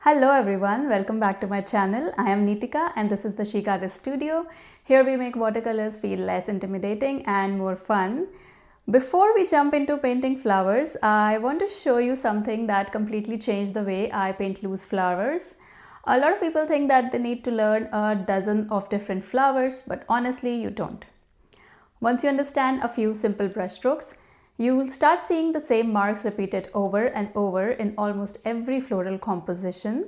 Hello everyone, welcome back to my channel. I am Neetika and this is the Chic Artist Studio. Here we make watercolors feel less intimidating and more fun. Before we jump into painting flowers, I want to show you something that completely changed the way I paint loose flowers. A lot of people think that they need to learn a dozen of different flowers, but honestly you don't. Once you understand a few simple brushstrokes, you will start seeing the same marks repeated over and over in almost every floral composition.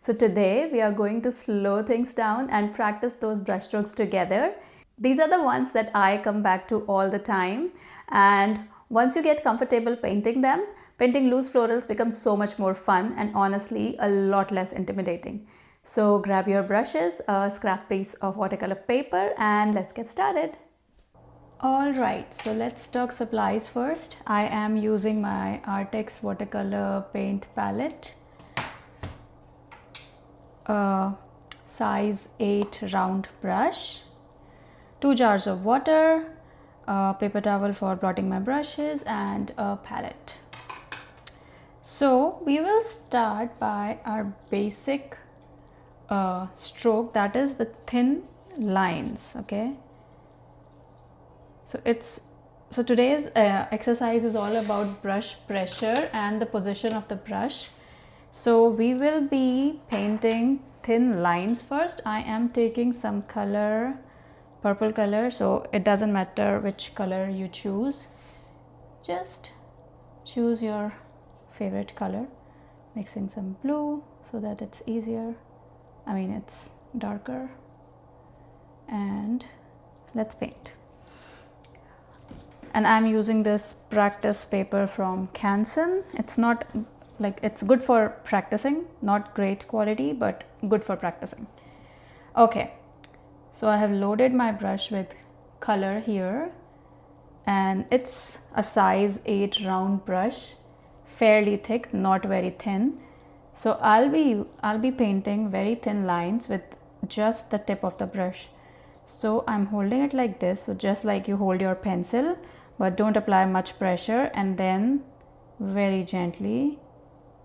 So today we are going to slow things down and practice those brushstrokes together. These are the ones that I come back to all the time, and once you get comfortable painting them, painting loose florals becomes so much more fun and honestly a lot less intimidating. So grab your brushes, a scrap piece of watercolor paper, and let's get started. Alright, so let's talk supplies first. I am using my Artex watercolor paint palette, a size 8 round brush, 2 jars of water, a paper towel for blotting my brushes, and a palette. So we will start by our basic stroke, that is the thin lines. Okay, so today's exercise is all about brush pressure and the position of the brush. So we will be painting thin lines first. I am taking some color, purple color, so it doesn't matter which color you choose, just choose your favorite color. Mixing some blue so that it's easier, it's darker, and let's paint. And I'm using this practice paper from Canson. It's not like, it's good for practicing, not great quality, but good for practicing. Okay, so I have loaded my brush with color here, and it's a size 8 round brush, fairly thick, not very thin. So I'll be painting very thin lines with just the tip of the brush. So I'm holding it like this, so just like you hold your pencil, but don't apply much pressure, and then very gently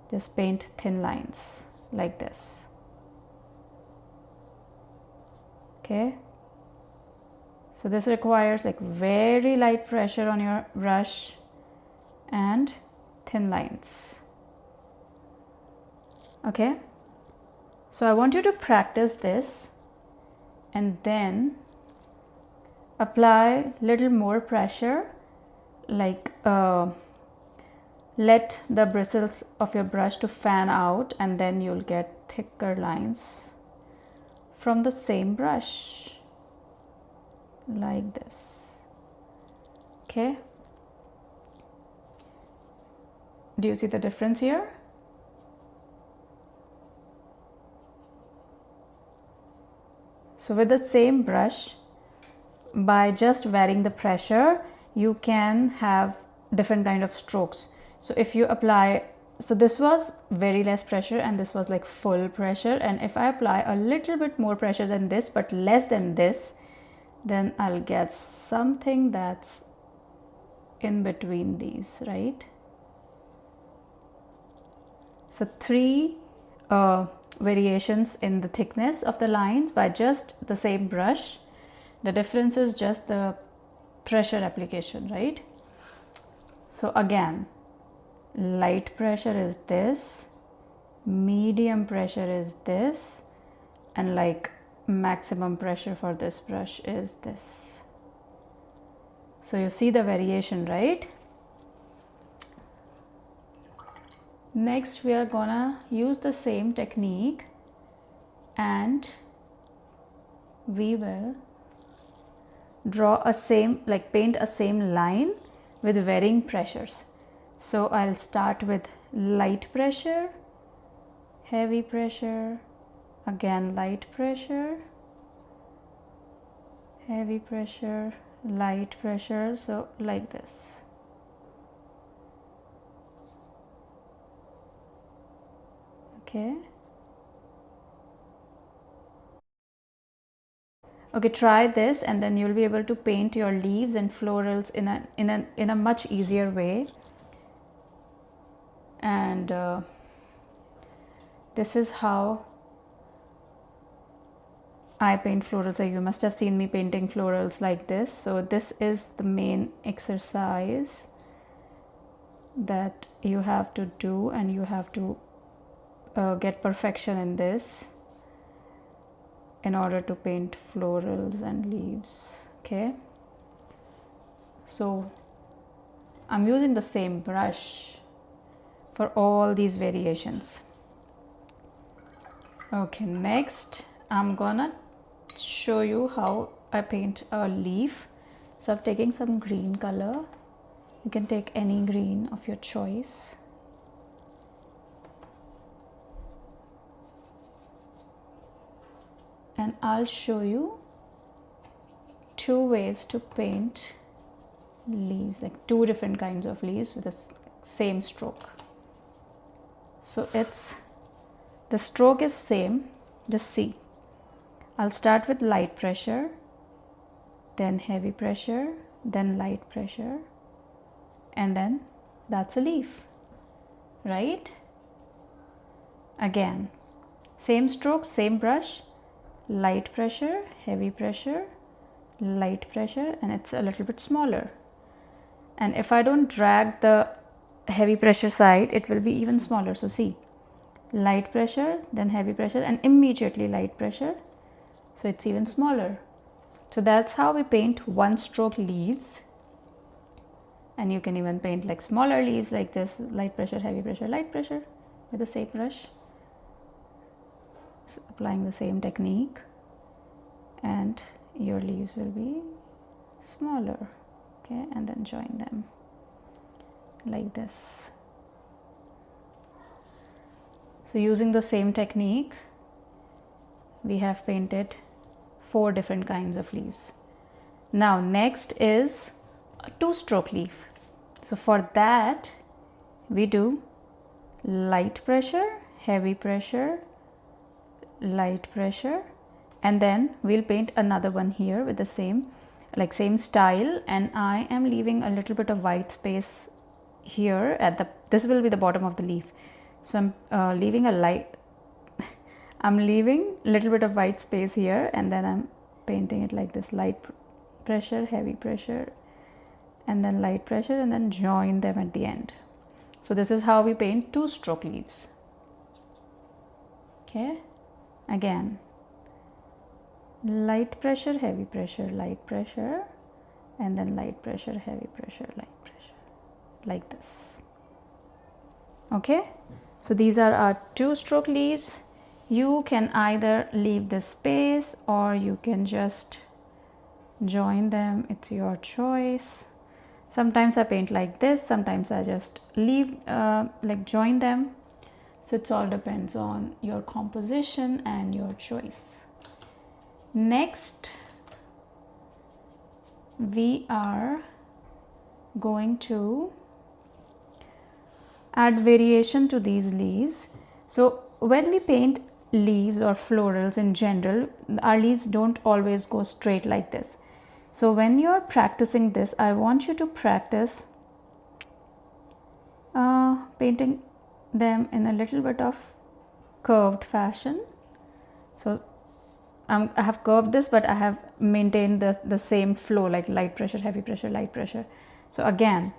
just paint thin lines like this. Okay, so this requires like very light pressure on your brush and thin lines. Okay, so I want you to practice this and then apply little more pressure, like let the bristles of your brush to fan out, and then you'll get thicker lines from the same brush like this. Okay, do you see the difference here? So with the same brush, by just varying the pressure, you can have different kind of strokes. So if you apply, so this was very less pressure and this was like full pressure, and if I apply a little bit more pressure than this but less than this, then I'll get something that's in between these, right? So 3 variations in the thickness of the lines by just the same brush. The difference is just the pressure application, right? So again, light pressure is this, medium pressure is this, and like maximum pressure for this brush is this. So you see the variation, right? Next we are gonna use the same technique and we will draw a same, like paint a same line with varying pressures. So I'll start with light pressure, heavy pressure, again light pressure, heavy pressure, light pressure, so like this. Okay. Okay, try this and then you'll be able to paint your leaves and florals in a much easier way. And this is how I paint florals. So you must have seen me painting florals like this. So this is the main exercise that you have to do, and you have to get perfection in this in order to paint florals and leaves. Okay, so I'm using the same brush for all these variations. Okay, next I'm gonna show you how I paint a leaf. So I'm taking some green color. You can take any green of your choice. And I'll show you two ways to paint leaves, like two different kinds of leaves with the same stroke. So the stroke is same. Just see. I'll start with light pressure, then heavy pressure, then light pressure, and then that's a leaf, right? Again, same stroke, same brush, light pressure, heavy pressure, light pressure, and it's a little bit smaller. And if I don't drag the heavy pressure side, it will be even smaller. So see, light pressure, then heavy pressure, and immediately light pressure. So it's even smaller. So that's how we paint one stroke leaves. And you can even paint like smaller leaves like this, light pressure, heavy pressure, light pressure, with the same brush. So applying the same technique, and your leaves will be smaller. Okay, and then join them like this. So using the same technique, we have painted 4 different kinds of leaves. Now next is a 2-stroke leaf. So for that we do light pressure, heavy pressure, light pressure, and then we'll paint another one here with the same style, and I am leaving a little bit of white space here this will be the bottom of the leaf. So I'm leaving I'm leaving a little bit of white space here, and then I'm painting it like this: light pressure, heavy pressure, and then light pressure, and then join them at the end. So this is how we paint 2-stroke leaves. Okay, again, light pressure, heavy pressure, light pressure, and then light pressure, heavy pressure, light pressure, like this. Okay, so these are our 2-stroke leaves. You can either leave this space or you can just join them. It's your choice. Sometimes I paint like this, sometimes I just leave join them. So it all depends on your composition and your choice. Next, we are going to add variation to these leaves. So when we paint leaves or florals in general, our leaves don't always go straight like this. So when you're practicing this, I want you to practice painting them in a little bit of curved fashion. So I have curved this, but I have maintained the same flow, like light pressure, heavy pressure, light pressure. So again,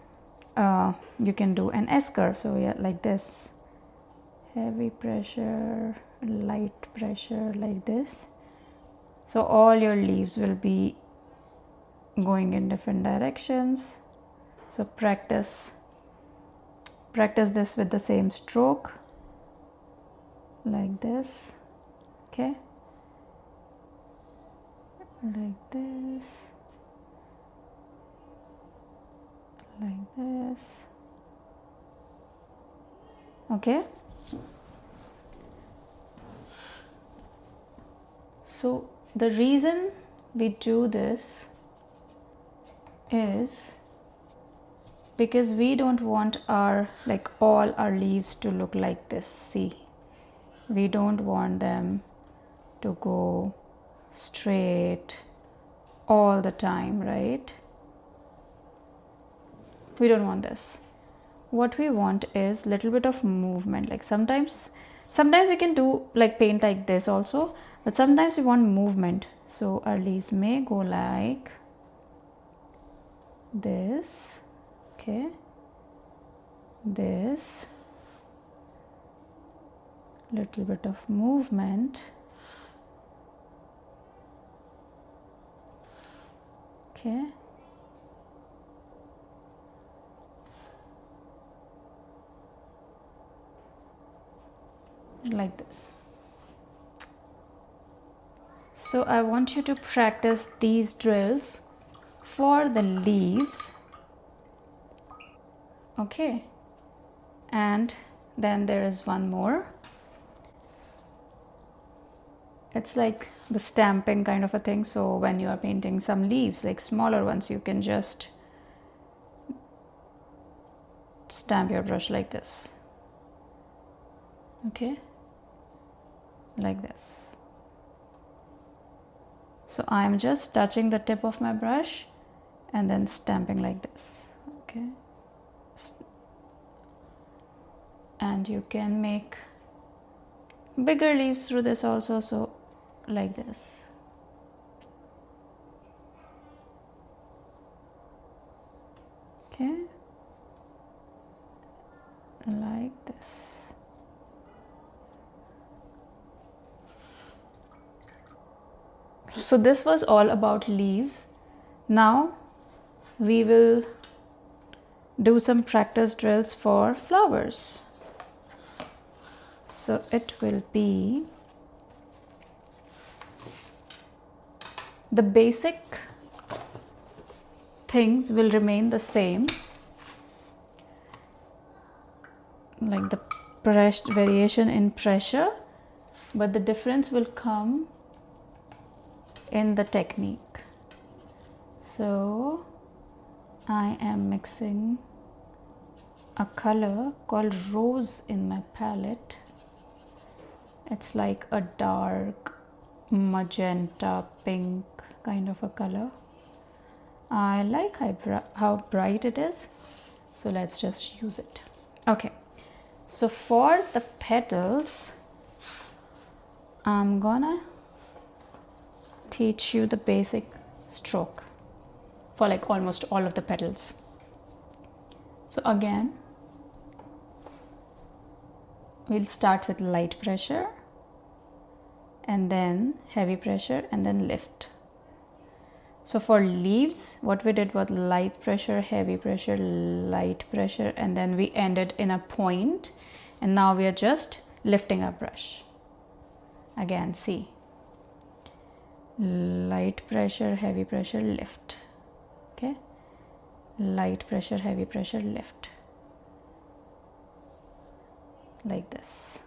you can do an S curve. So yeah, like this, heavy pressure, light pressure, like this. So all your leaves will be going in different directions. So practice this with the same stroke, like this. Okay, like this, like this. Okay, so the reason we do this is because we don't want all our leaves to look like this. See, we don't want them to go straight all the time, right? We don't want this. What we want is little bit of movement. Like sometimes Sometimes we can do like paint like this also, but sometimes we want movement. So our leaves may go like this, okay, this, little bit of movement, okay, like this. So I want you to practice these drills for the leaves, okay. And then there is one more. It's like the stamping kind of a thing. So when you are painting some leaves, like smaller ones, you can just stamp your brush like this, okay, like this. So I'm just touching the tip of my brush and then stamping like this, okay. And you can make bigger leaves through this also, so like this, okay, like this. So this was all about leaves. Now we will do some practice drills for flowers. So it will be the basic things will remain the same, like the variation in pressure, but the difference will come in the technique. So I am mixing a color called rose in my palette. It's like a dark magenta pink kind of a color. I like how bright it is, so let's just use it. Okay, so for the petals, I'm gonna teach you the basic stroke for like almost all of the petals. So again, we'll start with light pressure and then heavy pressure and then lift. So for leaves, what we did was light pressure, heavy pressure, light pressure, and then we ended in a point, and now we are just lifting our brush. Again, see, light pressure, heavy pressure, lift, okay, light pressure, heavy pressure, lift, like this.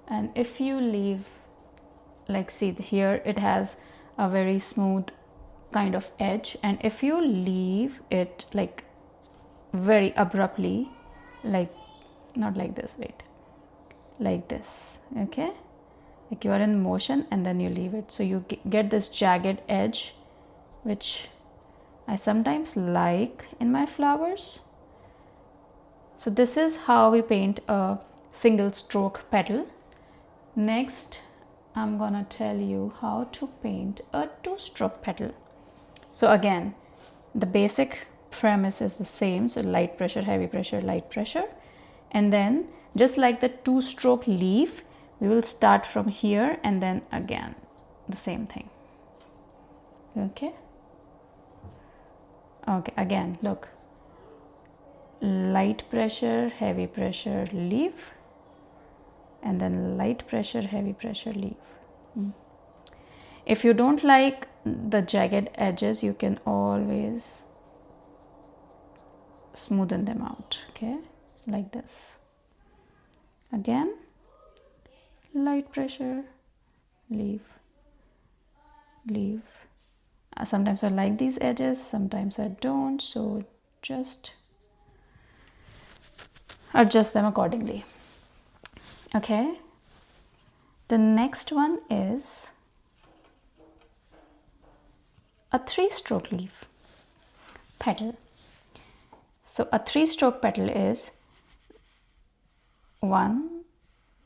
And if you leave, like see here, it has a very smooth kind of edge, and if you leave it like very abruptly, like not like this, wait, like this, okay, like you are in motion and then you leave it, so you get this jagged edge, which I sometimes like in my flowers. So this is how we paint a single stroke petal. Next, I'm gonna tell you how to paint a two-stroke petal. So again, the basic premise is the same. So light pressure, heavy pressure, light pressure. And then just like the two-stroke leaf, we will start from here and then again the same thing. Okay. Okay, again, look. Light pressure, heavy pressure, leaf. And then light pressure, heavy pressure, leaf. If you don't like the jagged edges, you can always smoothen them out, okay, like this. Again, light pressure, leaf, leaf. Sometimes I like these edges, sometimes I don't, so just adjust them accordingly. Okay, the next one is a three-stroke leaf petal. So a three-stroke petal is 1,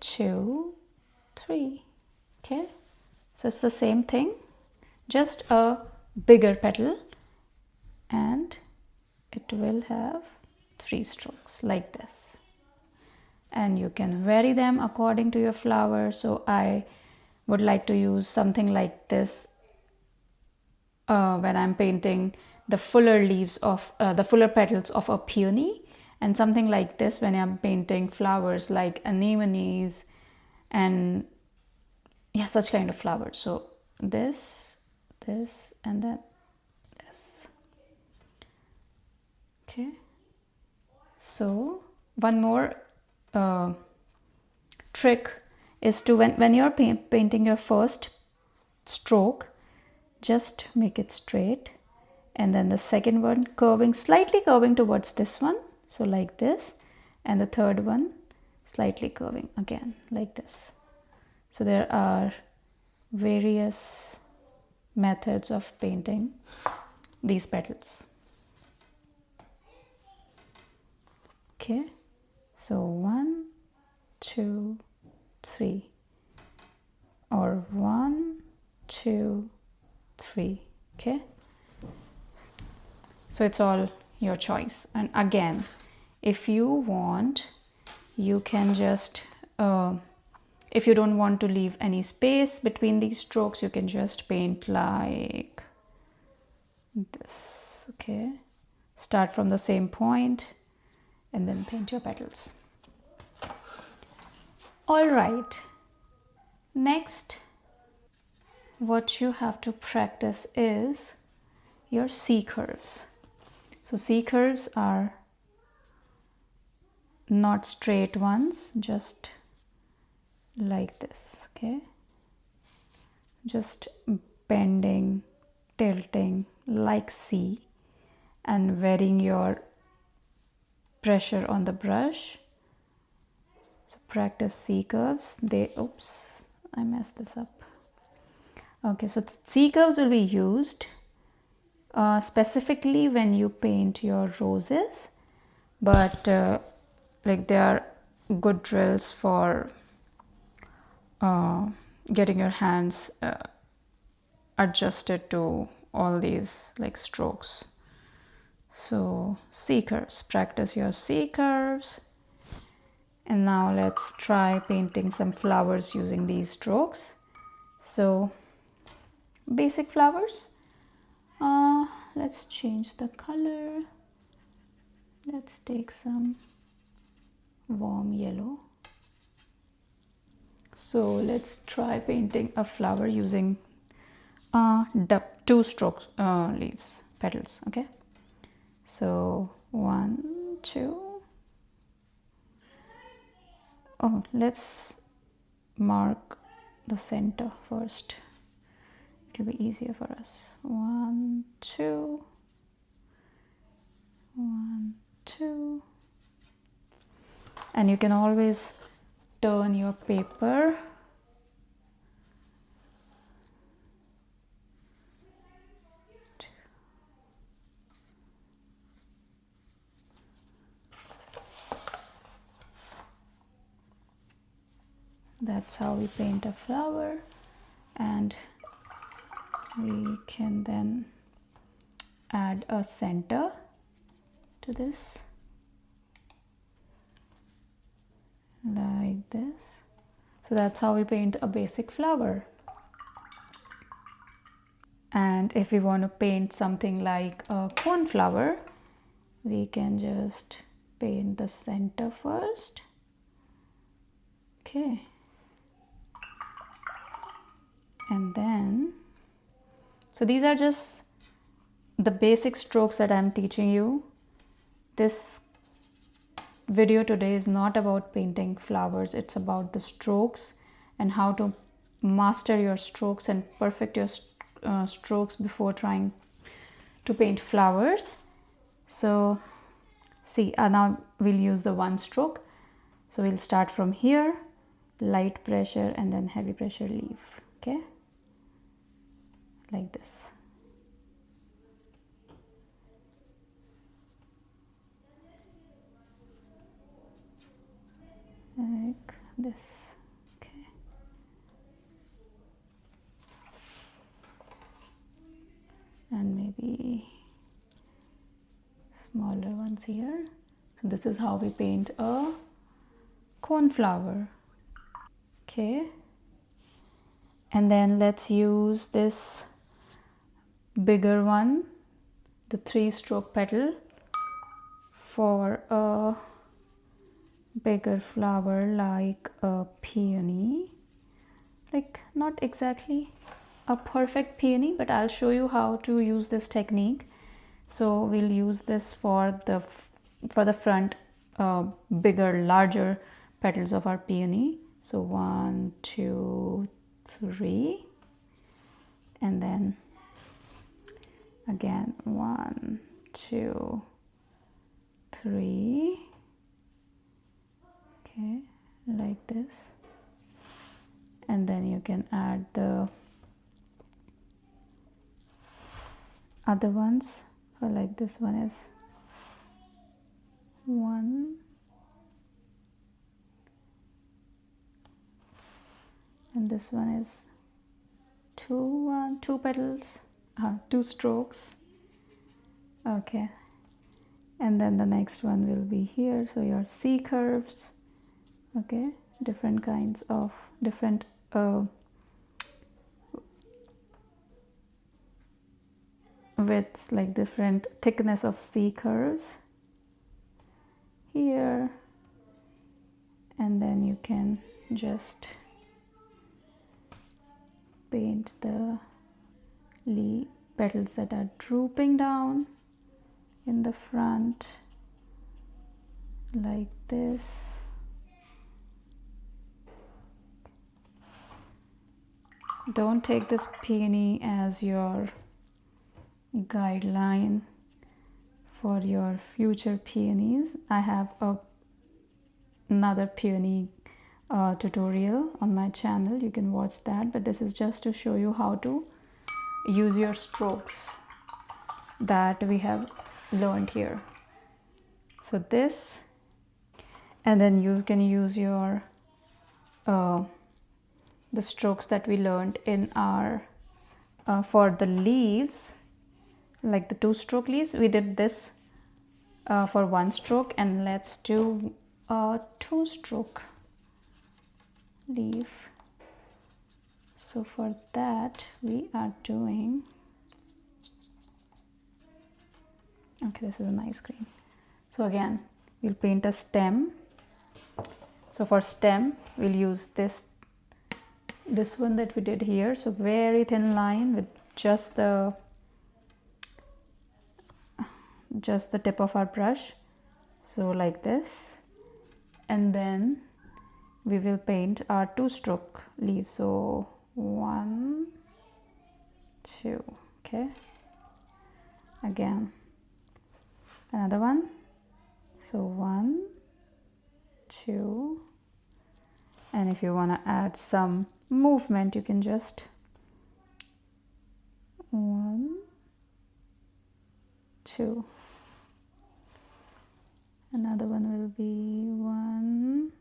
2, 3. Okay, so it's the same thing, just a bigger petal, and it will have 3 strokes like this. And you can vary them according to your flower. So I would like to use something like this when I'm painting the fuller leaves of the fuller petals of a peony, and something like this when I'm painting flowers like anemones and yeah, such kind of flowers. So this, and then this. Okay, so one more trick is to when you're painting your first stroke, just make it straight, and then the second one curving, slightly curving towards this one, so like this, and the third one slightly curving again like this. So there are various methods of painting these petals. Okay, so 1, 2, 3, or 1, 2, 3. Okay, so it's all your choice. And again, if you want, you can just if you don't want to leave any space between these strokes, you can just paint like this. Okay, start from the same point and then paint your petals. All right, next what you have to practice is your C curves. So C curves are not straight ones, just like this. Okay, just bending, tilting like C, and varying your pressure on the brush. So practice C curves. Oops, I messed this up. Okay, so C curves will be used specifically when you paint your roses, but like they are good drills for getting your hands adjusted to all these like strokes. So C curves, practice your C curves. And now let's try painting some flowers using these strokes. So basic flowers, let's change the color. Let's take some warm yellow. So let's try painting a flower using 2 strokes leaves, petals. Okay, so 1, 2. Oh, let's mark the center first. It'll be easier for us. 1, 2, 1, 2. And you can always turn your paper. That's how we paint a flower, and we can then add a center to this like this. So that's how we paint a basic flower. And if we want to paint something like a cornflower, we can just paint the center first. Okay, and then, so these are just the basic strokes that I'm teaching you. This video today is not about painting flowers, it's about the strokes and how to master your strokes and perfect your strokes before trying to paint flowers. So see, now we'll use the 1 stroke. So we'll start from here, light pressure and then heavy pressure leaf. Okay, like this. like this. Okay. And maybe smaller ones here. So this is how we paint a cornflower. Okay. And then let's use this bigger one, the 3-stroke petal, for a bigger flower like a peony. Like not exactly a perfect peony, but I'll show you how to use this technique. So we'll use this for the front bigger, larger petals of our peony. So 1, 2, 3, and then again 1, 2, 3. Okay, like this. And then you can add the other ones. Like this one is 1, and this one is 2 petals, 2 strokes. Okay, and then the next one will be here. So your C curves. Okay, different kinds of different widths, like different thickness of C curves here. And then you can just paint the leaf petals that are drooping down in the front like this. Don't take this peony as your guideline for your future peonies. I have another peony tutorial on my channel. You can watch that, but this is just to show you how to use your strokes that we have learned here. So this, and then you can use your the strokes that we learned in our for the leaves, like the 2-stroke leaves. We did this for 1 stroke, and let's do a 2-stroke leaf. So for that we are doing, okay, this is a nice green. So again, we'll paint a stem. So for stem, we'll use this one that we did here. So very thin line with just the tip of our brush. So like this. And then we will paint our 2-stroke leaf. So 1, 2. Okay. Again, another one. So 1, 2. And if you want to add some movement, you can just 1, 2. Another one will be 1,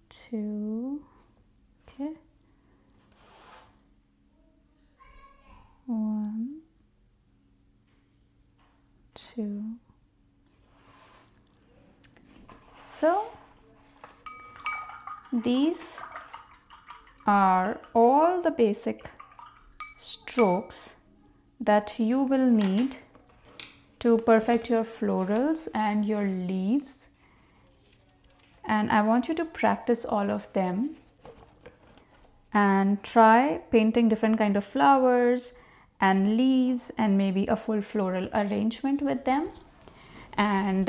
2. Okay. 1, 2. So these are all the basic strokes that you will need to perfect your florals and your leaves, and I want you to practice all of them and try painting different kind of flowers and leaves and maybe a full floral arrangement with them, and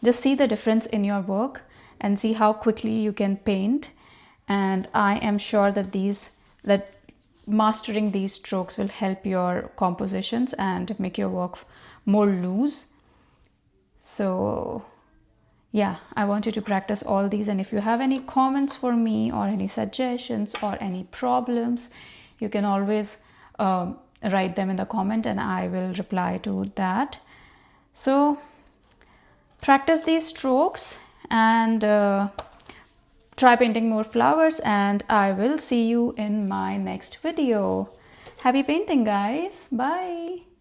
just see the difference in your work and see how quickly you can paint. And I am sure that mastering these strokes will help your compositions and make your work more loose. So yeah, I want you to practice all these, and if you have any comments for me or any suggestions or any problems, you can always write them in the comment and I will reply to that. So practice these strokes, and try painting more flowers, and I will see you in my next video. Happy painting, guys. Bye.